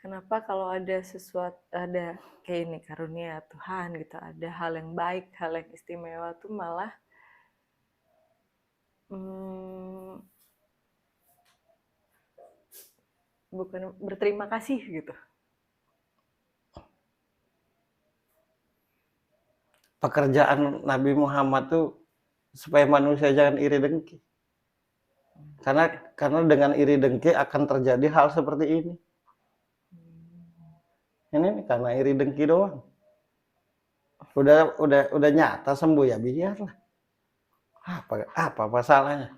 Kenapa kalau ada sesuatu, ada kayak ini karunia Tuhan gitu, ada hal yang baik, hal yang istimewa tuh malah bukan berterima kasih gitu. Pekerjaan Nabi Muhammad tuh supaya manusia jangan iri dengki. Karena dengan iri dengki akan terjadi hal seperti ini. Ini nih, karena iri dengki doang. Udah nyata sembuh ya biarlah. Apa masalahnya?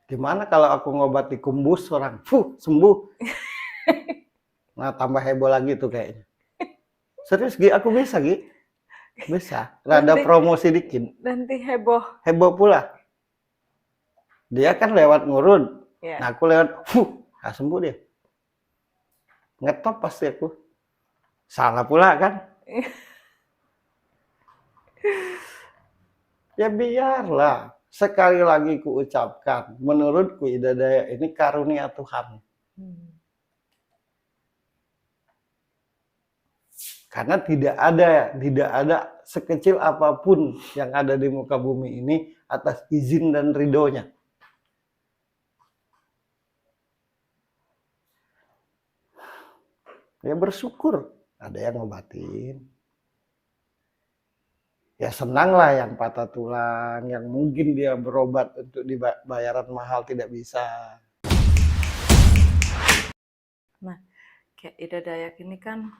Gimana kalau aku ngobati kumbus orang, sembuh. Nah tambah heboh lagi tuh kayaknya. Serius Gi, aku bisa Gi. Bisa. Rada promosi dikit. Nanti heboh. Heboh pula. Dia kan lewat ngurun. Yeah. Nah aku lewat, sembuh dia. Ngetop pasti aku. Salah pula kan. Ya biarlah. Sekali lagi ku ucapkan, menurutku Ida Dayak ini karunia Tuhan. Karena tidak ada sekecil apapun yang ada di muka bumi ini atas izin dan ridhonya. Ya bersyukur, ada yang ngobatin. Ya senanglah yang patah tulang, yang mungkin dia berobat untuk dibayaran mahal tidak bisa. Nah, kayak Ida Dayak ini kan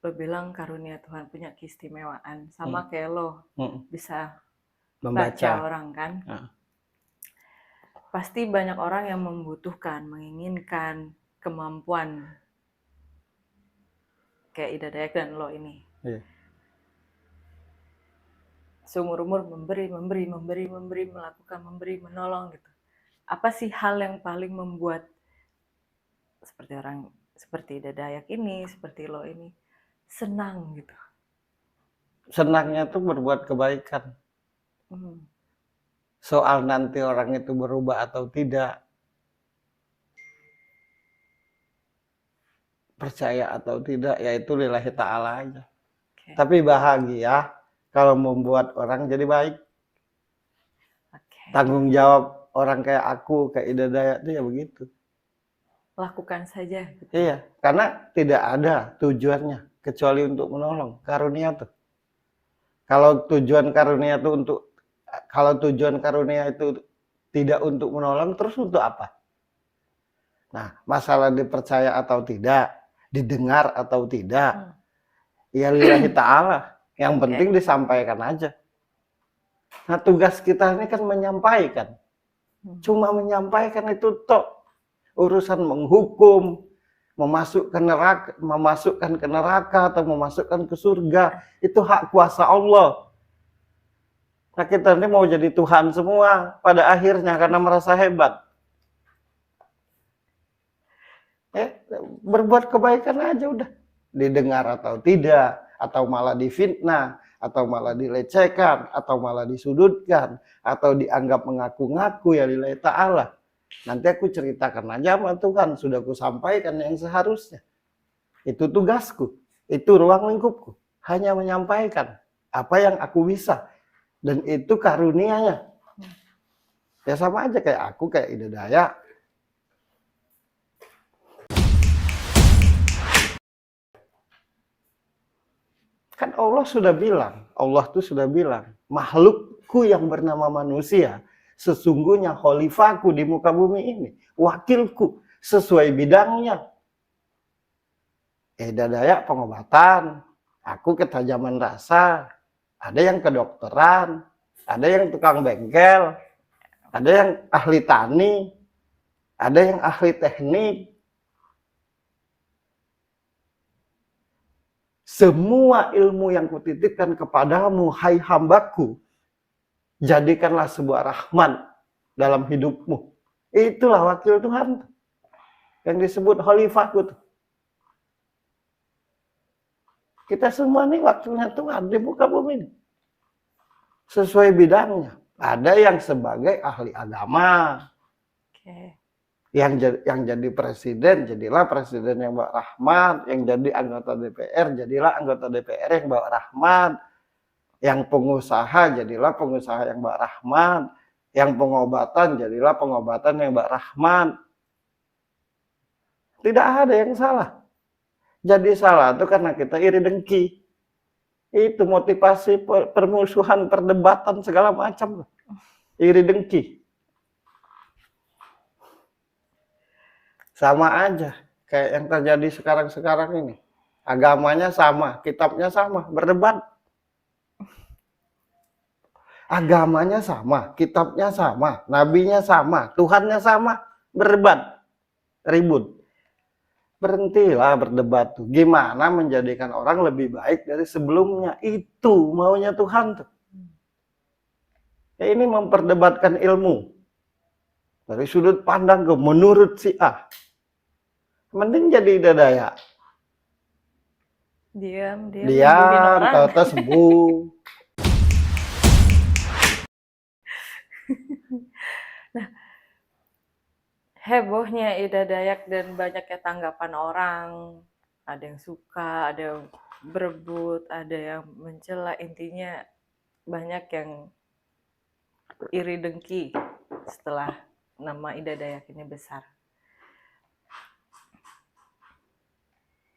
lo bilang karunia Tuhan, punya keistimewaan, sama kayak lo bisa membaca orang kan. Pasti banyak orang yang membutuhkan, menginginkan kemampuan kayak Ida Dayak dan lo ini. Seumur-umur memberi, melakukan, menolong gitu. Apa sih hal yang paling membuat seperti Ida Dayak ini, seperti lo ini, senang gitu? Senangnya tuh berbuat kebaikan. Soal nanti orang itu berubah atau tidak, percaya atau tidak, yaitu lillahi ta'ala aja. Tapi bahagia kalau membuat orang jadi baik. Tanggung jawab orang kayak aku, kayak Ida Dayak itu ya begitu. Lakukan saja gitu. Iya, karena tidak ada tujuannya kecuali untuk menolong. Karunia tuh. Kalau tujuan karunia itu tidak untuk menolong, terus untuk apa? Nah, masalah dipercaya atau tidak, didengar atau tidak, ya lillahi ta'ala. Yang penting disampaikan aja. Nah, tugas kita ini kan menyampaikan. Cuma menyampaikan itu tok. Urusan menghukum, memasukkan ke neraka atau memasukkan ke surga, itu hak kuasa Allah. Nah, kita ini mau jadi Tuhan semua pada akhirnya karena merasa hebat. Berbuat kebaikan aja udah. Didengar atau tidak, atau malah difitnah, atau malah dilecehkan, atau malah disudutkan, atau dianggap mengaku-ngaku ya lillahi ta'ala. Nanti aku ceritakan aja sama Tuhan, sudah aku sampaikan yang seharusnya. Itu tugasku, itu ruang lingkupku. Hanya menyampaikan apa yang aku bisa. Dan itu karunianya. Ya sama aja kayak aku, kayak Ida Dayak. Kan Allah tuh sudah bilang, makhlukku yang bernama manusia, sesungguhnya khalifahku di muka bumi ini, wakilku sesuai bidangnya. Ida Dayak pengobatan, aku ketajaman rasa, ada yang kedokteran, ada yang tukang bengkel, ada yang ahli tani, ada yang ahli teknik. Semua ilmu yang kutitipkan kepadamu, hai hambaku, jadikanlah sebuah rahmat dalam hidupmu. Itulah wakil Tuhan yang disebut khalifahku. Kita semua nih wakilnya Tuhan di muka bumi ini. sesuai bidangnya. Ada yang sebagai ahli agama. Yang jadi presiden, jadilah presiden yang bawa rahmat. Yang jadi anggota DPR, jadilah anggota DPR yang bawa rahmat. Yang pengusaha, jadilah pengusaha yang bawa rahmat. Yang pengobatan, jadilah pengobatan yang bawa rahmat. Tidak ada yang salah. Jadi salah itu karena kita iri dengki. Itu motivasi permusuhan, perdebatan segala macam. Iri dengki. Sama aja kayak yang terjadi sekarang ini. Agamanya sama, kitabnya sama, berdebat. Agamanya sama, kitabnya sama, nabinya sama, Tuhannya sama, berdebat, ribut. Berhentilah berdebat tuh. Gimana menjadikan orang lebih baik dari sebelumnya? Itu maunya Tuhan tuh. Ya, ini memperdebatkan ilmu dari sudut pandang ke menurut si A. Mending jadi dadaya. Diam, tahu-tahu sembuh. Nah, hebohnya Ida Dayak dan banyaknya tanggapan orang. Ada yang suka, ada yang berebut, ada yang mencela. Intinya banyak yang iri dengki setelah nama Ida Dayak ini besar.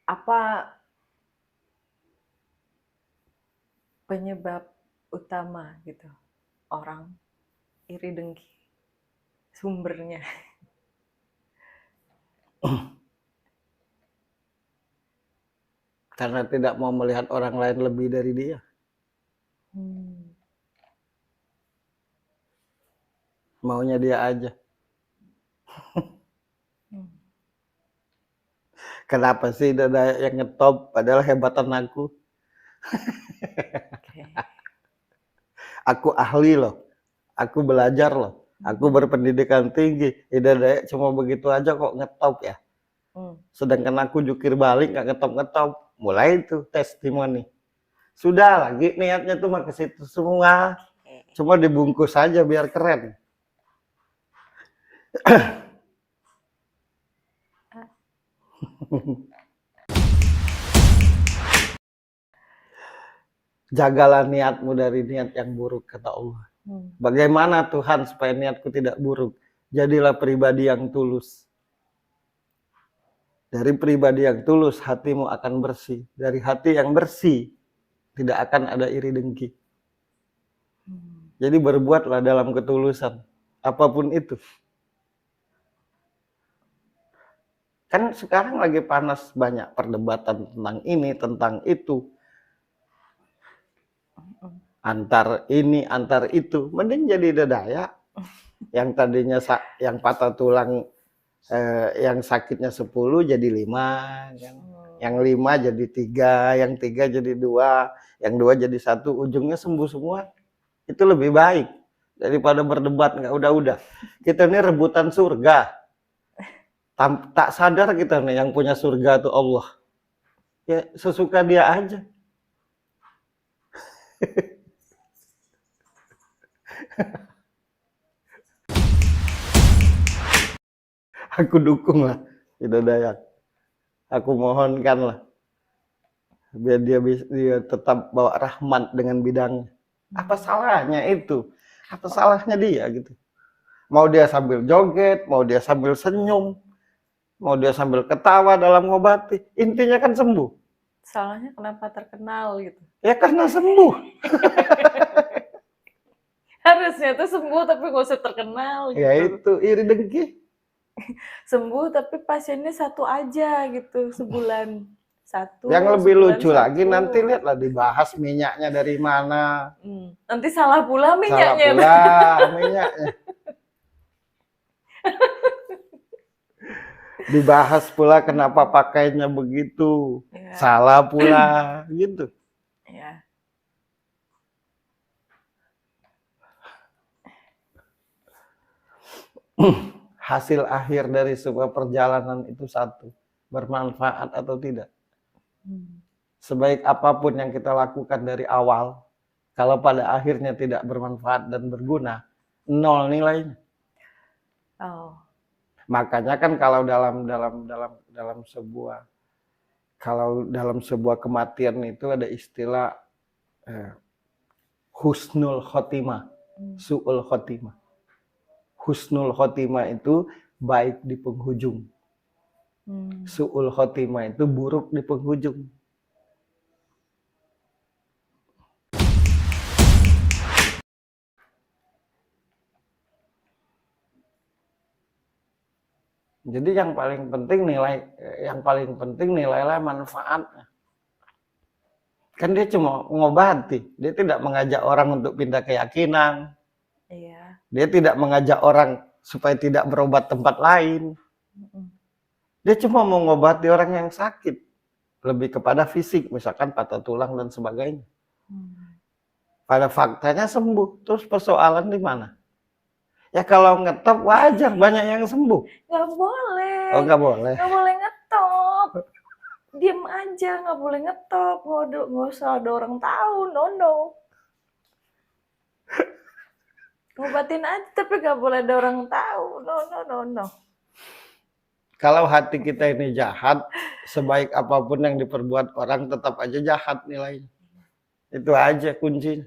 Apa penyebab utama gitu orang iri dengki? Sumbernya. Karena tidak mau melihat orang lain lebih dari dia. Maunya dia aja. Kenapa sih ada yang ngetop padahal hebatan aku? Aku ahli loh. Aku belajar loh. Aku berpendidikan tinggi. Ida cuma begitu aja kok ngetop ya. Sedangkan aku jukir balik gak ngetop-ngetop. Mulai itu testimoni. Sudah lagi niatnya tuh mah ke situ semua. Cuma dibungkus aja biar keren. Jagalah niatmu dari niat yang buruk, kata Allah. Bagaimana Tuhan supaya niatku tidak buruk? Jadilah pribadi yang tulus. Dari pribadi yang tulus, hatimu akan bersih. Dari hati yang bersih, tidak akan ada iri dengki. Jadi berbuatlah dalam ketulusan, apapun itu. Kan sekarang lagi panas banyak perdebatan tentang ini, tentang itu. Antar ini, antar itu. Mending jadi dadaya. Yang tadinya yang patah tulang, yang sakitnya 10 jadi 5. Yang 5 jadi 3, yang 3 jadi 2, yang 2 jadi 1. Ujungnya sembuh semua. Itu lebih baik daripada berdebat nggak udah. Kita ini rebutan surga. Tak sadar kita nih yang punya surga itu Allah. Ya sesuka dia aja. Aku dukung lah Ida Dayak. Aku mohonkan lah biar dia tetap bawa rahmat dengan bidangnya. Apa salahnya itu? Apa salahnya dia gitu? Mau dia sambil joget, mau dia sambil senyum, mau dia sambil ketawa dalam ngobati, intinya kan sembuh. Salahnya kenapa terkenal gitu? Ya karena sembuh. Harusnya tuh sembuh tapi nggak usah terkenal gitu. Ya itu iri dengki. Sembuh tapi pasiennya 1 aja gitu sebulan 1. Yang lebih lucu 1. Lagi nanti lihatlah dibahas minyaknya dari mana. Nanti salah pula minyaknya. Salah pula minyaknya. Dibahas pula kenapa pakainya begitu. Ya. Salah pula gitu. Ya. Hasil akhir dari sebuah perjalanan itu satu, bermanfaat atau tidak. Sebaik apapun yang kita lakukan dari awal, Kalau pada akhirnya tidak bermanfaat dan berguna, 0 nilainya. Oh. Makanya kan kalau dalam sebuah kematian itu ada istilah husnul khotimah, su'ul khotimah. Husnul khotimah itu baik di penghujung. Su'ul khotimah itu buruk di penghujung. Jadi yang paling penting nilailah manfaatnya. Kan dia cuma mengobati, dia tidak mengajak orang untuk pindah keyakinan. Iya. Dia tidak mengajak orang supaya tidak berobat tempat lain. Dia cuma mengobati orang yang sakit, lebih kepada fisik, misalkan patah tulang dan sebagainya. Pada faktanya sembuh, terus persoalan di mana? Ya kalau ngetop wajar banyak yang sembuh. Nggak boleh. Oh nggak boleh. Nggak boleh ngetop. Diem aja, nggak boleh ngetop. Nggak usah ada orang tahu, no. Ngobatin aja, tapi nggak boleh ada orang tahu, no. Kalau hati kita ini jahat, sebaik apapun yang diperbuat orang tetap aja jahat nilainya. Itu aja kuncinya.